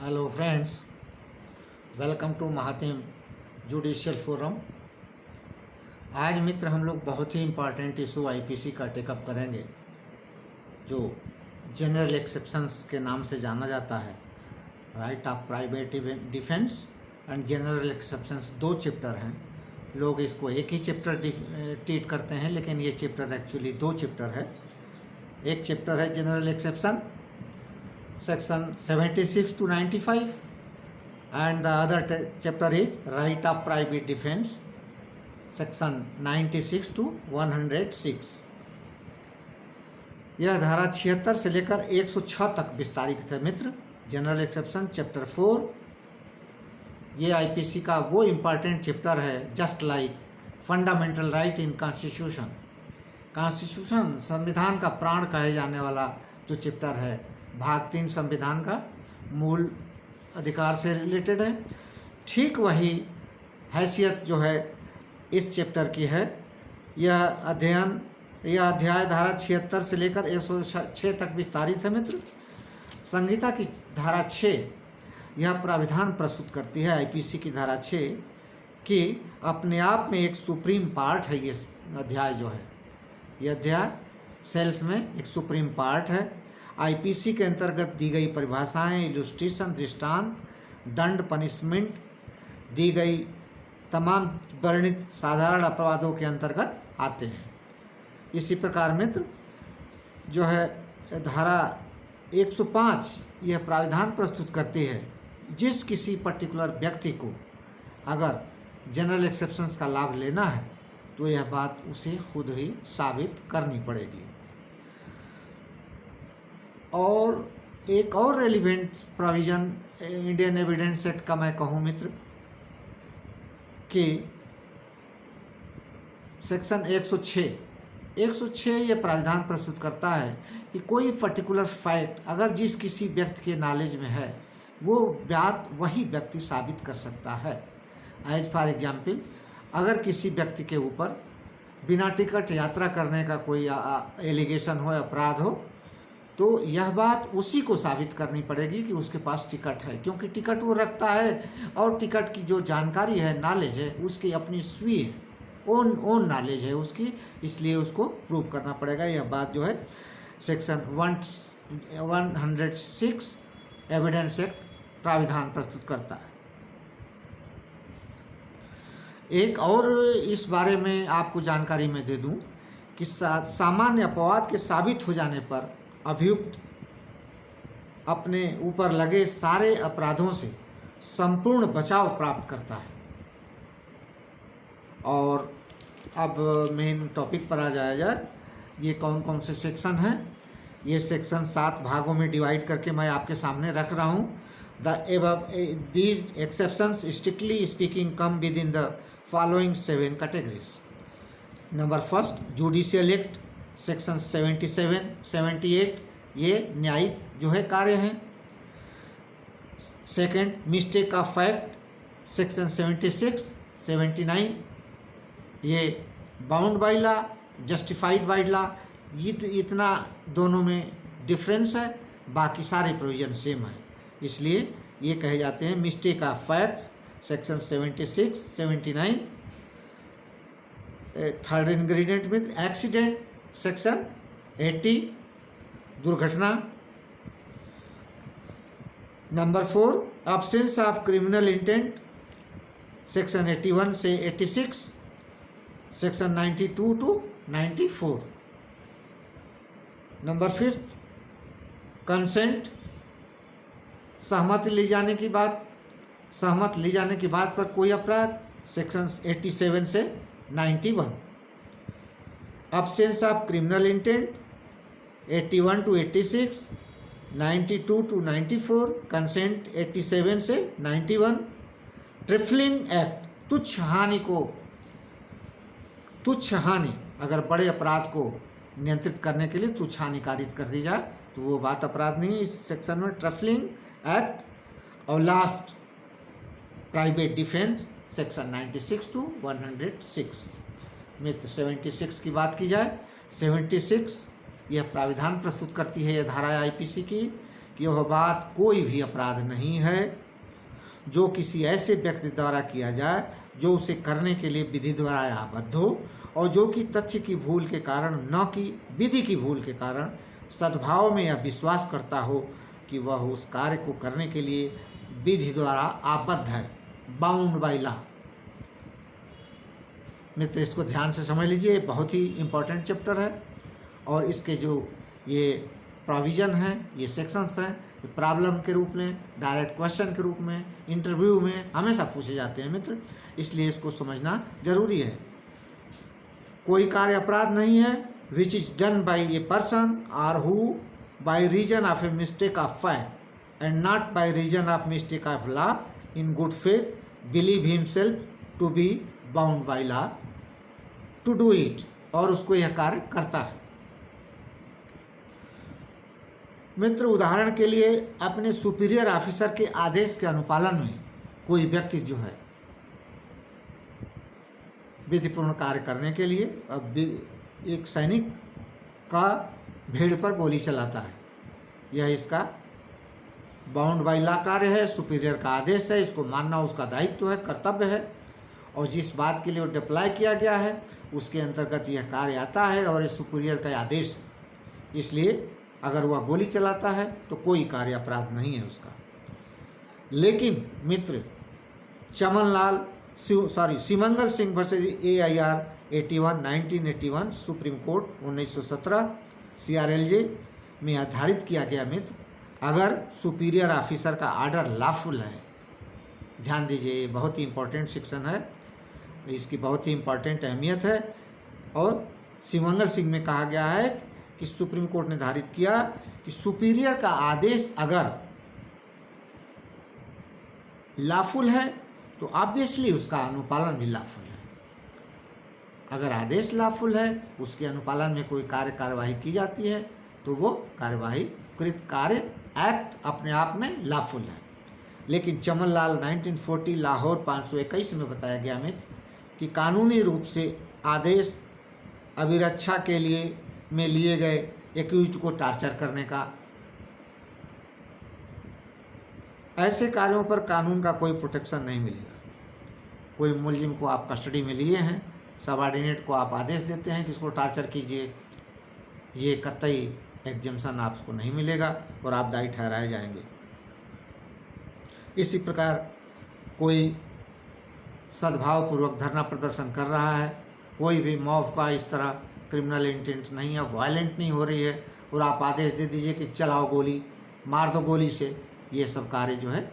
Hello friends, welcome to Mahatim judicial forum. आज मित्र हम लोग बहुत ही इम्पॉर्टेंट इशू आईपीसी का टेकअप करेंगे, जो जनरल एक्सेप्शंस के नाम से जाना जाता है। Right of private defence and general exceptions दो चैप्टर हैं। लोग इसको एक ही चैप्टर ट्रीट करते हैं, लेकिन ये चैप्टर एक्चुअली दो चैप्टर है। एक चैप्टर है general exception section 76 to 95 and the other chapter is right of private defense section 96 to 106। यह धारा 76 से लेकर 106 तक विस्तारित है मित्र। जनरल एक्सेप्शन चैप्टर 4 ये आईपीसी का वो इम्पॉर्टेंट चैप्टर है, just like fundamental right in constitution. Constitution संविधान का प्राण कहे जाने वाला जो चैप्टर है, भाग 3 संविधान का मूल अधिकार से रिलेटेड है। ठीक वही हैसियत जो है इस चैप्टर की है। यह अध्याय धारा 76 से लेकर 106 तक विस्तारित है मित्र। संहिता की धारा 6 यह प्राविधान प्रस्तुत करती है, आईपीसी की धारा 6 कि अपने आप में एक सुप्रीम पार्ट है। ये अध्याय जो है, यह अध्याय सेल्फ में एक सुप्रीम पार्ट है। आईपीसी के अंतर्गत दी गई परिभाषाएं, इलुस्ट्रेशन, दृष्टांत, दंड, पनिशमेंट दी गई तमाम वर्णित साधारण अपराधों के अंतर्गत आते हैं। इसी प्रकार मित्र जो है धारा 105 यह प्राविधान प्रस्तुत करती है, जिस किसी पर्टिकुलर व्यक्ति को अगर जनरल एक्सेप्शंस का लाभ लेना है तो यह बात उसे खुद ही साबित करनी पड़ेगी। और एक और relevant provision Indian evidence act का मैं कहूँ मित्र कि सेक्शन 106 ये प्राविधान प्रस्तुत करता है कि कोई पर्टिकुलर फैक्ट अगर जिस किसी व्यक्ति के नॉलेज में है, वो बात वही व्यक्ति साबित कर सकता है। एज फॉर एग्जाम्पल, अगर किसी व्यक्ति के ऊपर बिना टिकट यात्रा करने का कोई एलिगेशन हो, अपराध हो, तो यह बात उसी को साबित करनी पड़ेगी कि उसके पास टिकट है, क्योंकि टिकट वो रखता है और टिकट की जो जानकारी है, नॉलेज है, उसकी अपनी स्वीय ओन नॉलेज है उसकी, इसलिए उसको प्रूव करना पड़ेगा। यह बात जो है सेक्शन 106 एविडेंस एक्ट प्राविधान प्रस्तुत करता है। एक और इस बारे में आपको जानकारी मैं दे दूं कि सामान्य अपवाद के साबित हो जाने पर अभियुक्त अपने ऊपर लगे सारे अपराधों से संपूर्ण बचाव प्राप्त करता है। और अब मेन टॉपिक पर आ जाया जाए, ये कौन कौन से सेक्शन हैं। ये सेक्शन 7 भागों में डिवाइड करके मैं आपके सामने रख रहा हूँ। These exceptions strictly speaking come with in the following 7 categories. Number first, judicial act section 77, 78 ये न्यायिक जो है कार्य हैं। Second, mistake of fact section 76, 79 ये bound by law, justified by law. इतना दोनों में डिफरेंस है, बाकी सारे प्रोविजन सेम है, इसलिए ये कहे जाते हैं mistake of fact section 76, 79। Third ingredient में एक्सीडेंट सेक्शन 80 दुर्घटना। Number 4, absence of criminal intent section 81 से 86, सेक्शन 92 टू 94। नंबर 5, कंसेंट सहमति ली जाने की बात पर कोई अपराध सेक्शन 87 से 91। Absence of criminal intent 81 to 86, 92 to 94, consent 87 से 91। ट्रिफलिंग एक्ट, तुच्छ हानि अगर बड़े अपराध को नियंत्रित करने के लिए तुच्छ हानि कारित कर दी जाए तो वो बात अपराध नहीं है इस सेक्शन में, ट्रिफलिंग एक्ट। और last, private defence section 96 to 106। मित्र 76 की बात की जाए, 76 यह प्राविधान प्रस्तुत करती है, यह धारा आईपीसी की कि वह बात कोई भी अपराध नहीं है जो किसी ऐसे व्यक्ति द्वारा किया जाए जो उसे करने के लिए विधि द्वारा आबद्ध हो, और जो कि तथ्य की भूल के कारण न कि विधि की भूल के कारण सद्भाव में यह विश्वास करता हो कि वह उस कार्य को करने के लिए विधि द्वारा आबद्ध है, बाउंड बाय लॉ। मित्र, इसको ध्यान से समझ लीजिए, बहुत ही इम्पोर्टेंट चैप्टर है और इसके जो ये प्रोविज़न हैं, ये सेक्शंस हैं, प्रॉब्लम के रूप में, डायरेक्ट क्वेश्चन के रूप में, इंटरव्यू में हमेशा पूछे जाते हैं मित्र, इसलिए इसको समझना जरूरी है। कोई कार्य अपराध नहीं है which is done by a person और who by reason of a mistake of fact and not by reason of mistake of law in good faith believe himself to be bound by law to do it, और उसको यह कार्य करता है। मित्र, उदाहरण के लिए अपने सुपीरियर ऑफिसर के आदेश के अनुपालन में कोई व्यक्ति जो है विधिपूर्ण कार्य करने के लिए अब एक सैनिक का भीड़ पर गोली चलाता है, यह इसका बाउंड बाय लॉ कार्य है, सुपीरियर का आदेश है, इसको मानना उसका दायित्व है, कर्तव्य है, और जिस बात के लिए वो डिप्लॉय किया गया है उसके अंतर्गत यह कार्य आता है और ये सुपीरियर का आदेश है। इसलिए अगर वह गोली चलाता है तो कोई कार्य अपराध नहीं है उसका। लेकिन मित्र, Simangal Singh versus AIR 81 1981 Supreme Court 1917 CRLJ में आधारित किया गया मित्र, अगर सुपीरियर ऑफिसर का आर्डर लॉफुल है, ध्यान दीजिए ये बहुत ही इम्पोर्टेंट सेक्शन है, इसकी बहुत ही इम्पोर्टेंट अहमियत है। और सिमंगल सिंह में कहा गया है कि सुप्रीम कोर्ट ने निर्धारित किया कि सुपीरियर का आदेश अगर लॉफुल है तो ऑब्वियसली उसका अनुपालन भी लॉफुल है। अगर आदेश लॉफुल है, उसके अनुपालन में कोई कार्यवाही की जाती है तो वो कार्यवाही कृत कार्य एक्ट अपने आप में लॉफुल है। लेकिन चमन लाल 1940 लाहौर 521 में बताया गया मित्र कि कानूनी रूप से आदेश अभिरक्षा के लिए में लिए गए एक्यूज्ड को टार्चर करने का, ऐसे कार्यों पर कानून का कोई प्रोटेक्शन नहीं मिलेगा। कोई मुलजिम को आप कस्टडी में लिए हैं, सबऑर्डिनेट को आप आदेश देते हैं कि इसको टार्चर कीजिए, ये कतई एग्जम्पशन आपको नहीं मिलेगा और आप दायी ठहराए जाएंगे। इसी प्रकार कोई सद्भावपूर्वक धरना प्रदर्शन कर रहा है, कोई भी मॉब का इस तरह क्रिमिनल इंटेंट नहीं है, वायलेंट नहीं हो रही है, और आप आदेश दे दीजिए कि चलाओ गोली, मार दो गोली से, ये सब कार्य जो है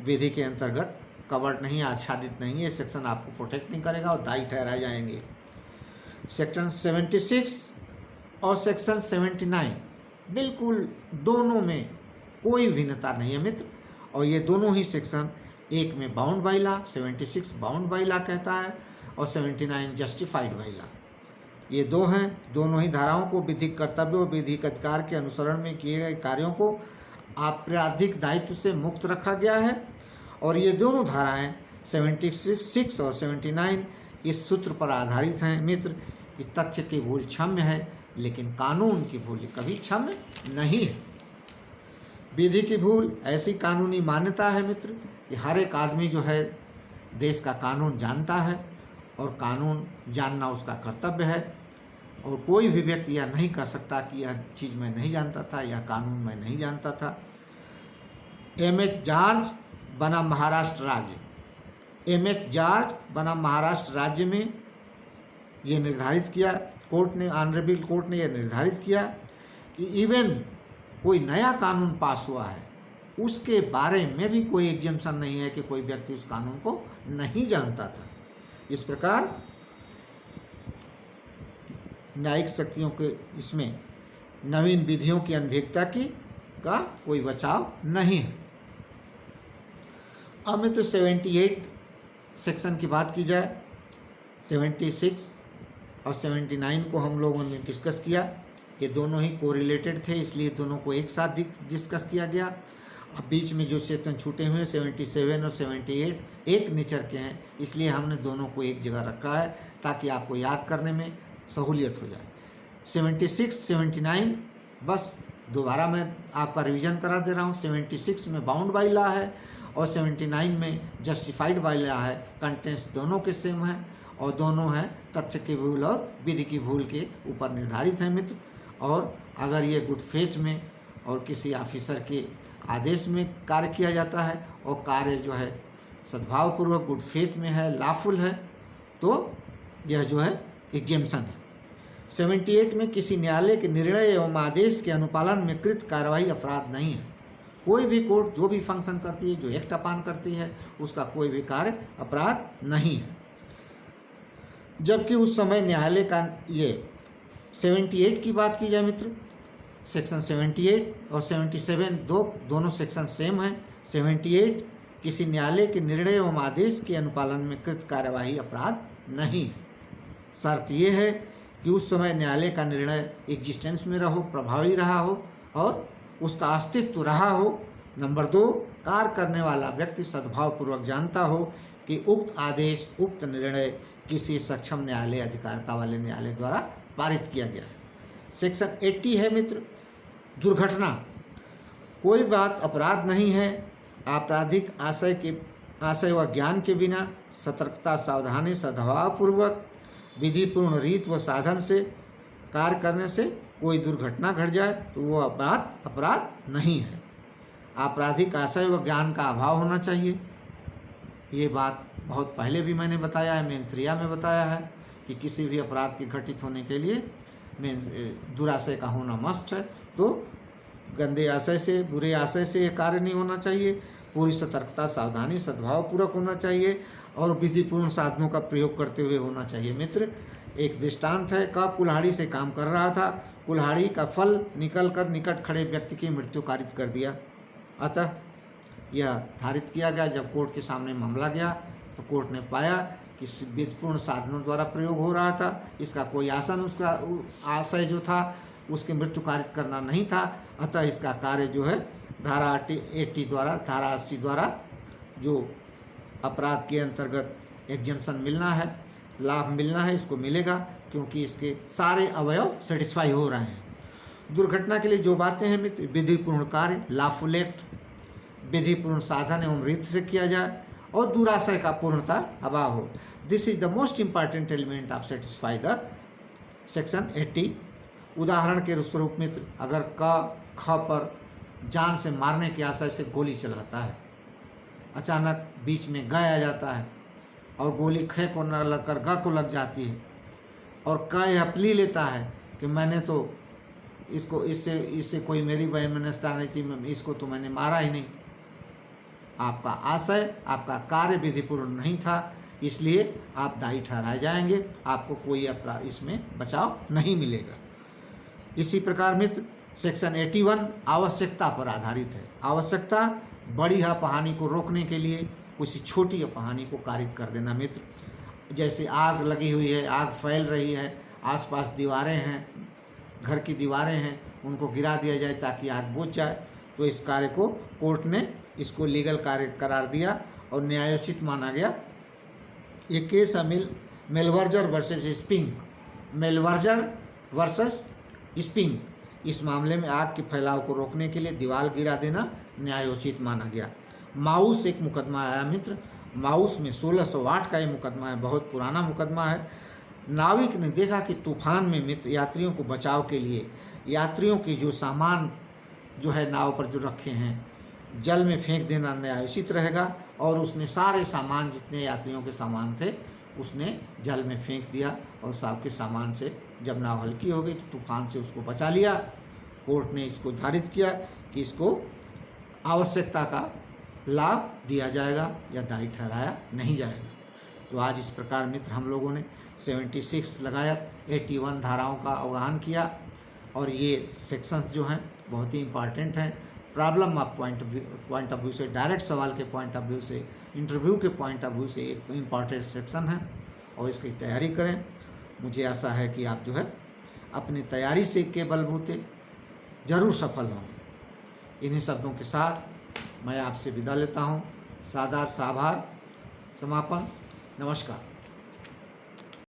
विधि के अंतर्गत कवर्ड नहीं है, आच्छादित नहीं है, ये सेक्शन आपको प्रोटेक्ट नहीं करेगा और दायी ठहराए जाएंगे। सेक्शन 76 और सेक्शन 79 बिल्कुल दोनों में कोई भिन्नता नहीं है मित्र, और ये दोनों ही सेक्शन, एक में bound by law, 76 bound by law कहता है और 79 जस्टिफाइड बाय लॉ, ये दो हैं। दोनों ही धाराओं को विधिक कर्तव्य और विधिक अधिकार के अनुसरण में किए गए कार्यों को आपराधिक दायित्व से मुक्त रखा गया है, और ये दोनों धाराएं 76 और 79 इस सूत्र पर आधारित हैं मित्र कि तथ्य की भूल क्षम्य है लेकिन कानून की भूल कभी क्षम्य नहीं है। विधि की भूल ऐसी कानूनी मान्यता है मित्र कि हर एक आदमी जो है देश का कानून जानता है और कानून जानना उसका कर्तव्य है, और कोई भी व्यक्ति यह नहीं कर सकता कि यह चीज़ मैं नहीं जानता था, यह कानून मैं नहीं जानता था। M.H. जॉर्ज बनाम महाराष्ट्र राज्य, M.H. जॉर्ज बनाम महाराष्ट्र राज्य में ये निर्धारित किया कोर्ट ने, ऑनरेबल कोर्ट ने यह निर्धारित किया कि इवन कोई नया कानून पास हुआ है उसके बारे में भी कोई एग्जम्पशन नहीं है कि कोई व्यक्ति उस कानून को नहीं जानता था। इस प्रकार न्यायिक शक्तियों के इसमें नवीन विधियों की अनभिज्ञता का कोई बचाव नहीं है। अब मित्र 78 सेक्शन की बात की जाए, 76 और 79 को हम लोगों ने डिस्कस किया, ये दोनों ही कोरिलेटेड थे इसलिए दोनों को एक साथ डिस्कस किया गया। अब बीच में जो सेक्शन छूटे हुए 77 और 78 एक नेचर के हैं, इसलिए हमने दोनों को एक जगह रखा है ताकि आपको याद करने में सहूलियत हो जाए। 76 79 बस दोबारा मैं आपका रिवीजन करा दे रहा हूँ। 76 में बाउंड बाई लॉ है और 79 में जस्टिफाइड बाई लॉ है। कंटेंट्स दोनों के सेम हैं और दोनों हैं तथ्य की भूल और विधि की भूल के ऊपर निर्धारित हैं मित्र। और अगर ये गुड फेथ में और किसी ऑफिसर के आदेश में कार्य किया जाता है और कार्य जो है सद्भावपूर्वक गुड फेथ में है, लॉफुल है, तो यह जो है एग्जेम्पशन है। 78 में किसी न्यायालय के निर्णय एवं आदेश के अनुपालन में कृत कार्रवाई अपराध नहीं है। कोई भी कोर्ट जो भी फंक्शन करती है, जो एक्ट अपान करती है, उसका कोई भी कार्य अपराध नहीं है। जबकि उस समय न्यायालय का ये 78 की बात की जाए मित्र, सेक्शन 78 और 77 दोनों सेक्शन सेम हैं। 78 किसी न्यायालय के निर्णय एवं आदेश के अनुपालन में कृत कार्यवाही अपराध नहीं है। शर्त यह है कि उस समय न्यायालय का निर्णय एग्जिस्टेंस में रहो, प्रभावी रहा हो और उसका अस्तित्व रहा हो। नंबर 2, कार्य करने वाला व्यक्ति सद्भावपूर्वक जानता हो कि उक्त आदेश, उक्त निर्णय किसी सक्षम न्यायालय, अधिकारिता वाले न्यायालय द्वारा पारित किया गया है। सेक्शन 80 है मित्र, दुर्घटना। कोई बात अपराध नहीं है आपराधिक आशय व ज्ञान के बिना सतर्कता, सावधानी, सद्भावपूर्वक विधिपूर्ण रीत व साधन से कार्य करने से कोई दुर्घटना घट जाए तो वह बात अपराध नहीं है। आपराधिक आशय व ज्ञान का अभाव होना चाहिए। ये बात बहुत पहले भी मैंने बताया है, मेंसरिया में बताया है कि किसी भी अपराध के घटित होने के लिए दुराशय का होना मस्ट है। तो गंदे आशय से, बुरे आशय से ये कार्य नहीं होना चाहिए। पूरी सतर्कता, सावधानी, सद्भावपूर्वक होना चाहिए और विधिपूर्ण साधनों का प्रयोग करते हुए होना चाहिए। मित्र, एक दृष्टांत है। कुल्हाड़ी से काम कर रहा था, कुल्हाड़ी का फल निकलकर निकट खड़े व्यक्ति की मृत्यु कारित कर दिया। अतः यह धारित किया गया। जब कोर्ट के सामने मामला गया तो कोर्ट ने पाया कि विधिपूर्ण साधनों द्वारा प्रयोग हो रहा था, इसका कोई आसन, उसका आशय जो था उसके मृत्यु कारित करना नहीं था। अतः इसका कार्य जो है धारा 80 द्वारा, धारा 80 द्वारा जो अपराध के अंतर्गत एग्जेम्पशन मिलना है, लाभ मिलना है, इसको मिलेगा क्योंकि इसके सारे अवयव सेटिस्फाई हो रहे हैं। दुर्घटना के लिए जो बातें हैं मित्र, विधिपूर्ण कार्य, लॉफुल एक्ट, विधिपूर्ण साधन एवं रीत से किया जाए और दुराशय का पूर्णता अभाव हो। This is the most important element of satisfy the section 80। उदाहरण के स्वरूप मित्र, अगर ख पर जान से मारने के आशय से गोली चलाता है, अचानक बीच में ग आ जाता है और गोली ख को न लगकर ग को लग जाती है और क यह प्ली लेता है कि मैंने तो इससे कोई मेरी वैमनस्यता नहीं थी, इसको तो मैंने मारा ही नहीं। आपका आशय, आपका कार्य विधिपूर्ण नहीं था, इसलिए आप दायी ठहराए जाएंगे, आपको कोई अपराध इसमें बचाव नहीं मिलेगा। इसी प्रकार मित्र, सेक्शन 81 आवश्यकता पर आधारित है। आवश्यकता बड़ी अपहानि को रोकने के लिए किसी छोटी अपहानि को कारित कर देना मित्र। जैसे आग लगी हुई है, आग फैल रही है, आसपास दीवारें हैं, घर की दीवारें हैं, उनको गिरा दिया जाए ताकि आग बुझ जाए। तो इस कार्य को कोर्ट ने इसको लीगल कार्य करार दिया और न्यायोचित माना गया। ये केस है मेलवर्जर वर्सेस स्पिंक, मेलवर्जर वर्सेस स्पिंक। इस मामले में आग के फैलाव को रोकने के लिए दीवार गिरा देना न्यायोचित माना गया। माउस एक मुकदमा आया मित्र, माउस में 1608 का ये मुकदमा है, बहुत पुराना मुकदमा है। नाविक ने देखा कि तूफान में मित्र यात्रियों को बचाव के लिए यात्रियों के जो सामान जो है नाव पर जो रखे हैं, जल में फेंक देना न्यायोचित रहेगा। और उसने सारे सामान, जितने यात्रियों के सामान थे, उसने जल में फेंक दिया और सबके सामान से जब नाव हल्की हो गई तो तूफान से उसको बचा लिया। कोर्ट ने इसको धारित किया कि इसको आवश्यकता का लाभ दिया जाएगा या दायी ठहराया नहीं जाएगा। तो आज इस प्रकार मित्र हम लोगों ने 76 लगाया, 81 धाराओं का अवगाहन किया और ये सेक्शंस जो हैं बहुत ही इम्पॉर्टेंट हैं। Problem of point of view से, डायरेक्ट सवाल के पॉइंट ऑफ व्यू से, इंटरव्यू के पॉइंट ऑफ व्यू से एक इम्पॉर्टेंट सेक्शन है और इसकी तैयारी करें। मुझे आशा है कि आप जो है अपनी तैयारी से के बलबूते ज़रूर सफल होंगे। इन्हीं शब्दों के साथ मैं आपसे विदा लेता हूँ। सादर आभार, समापन, नमस्कार।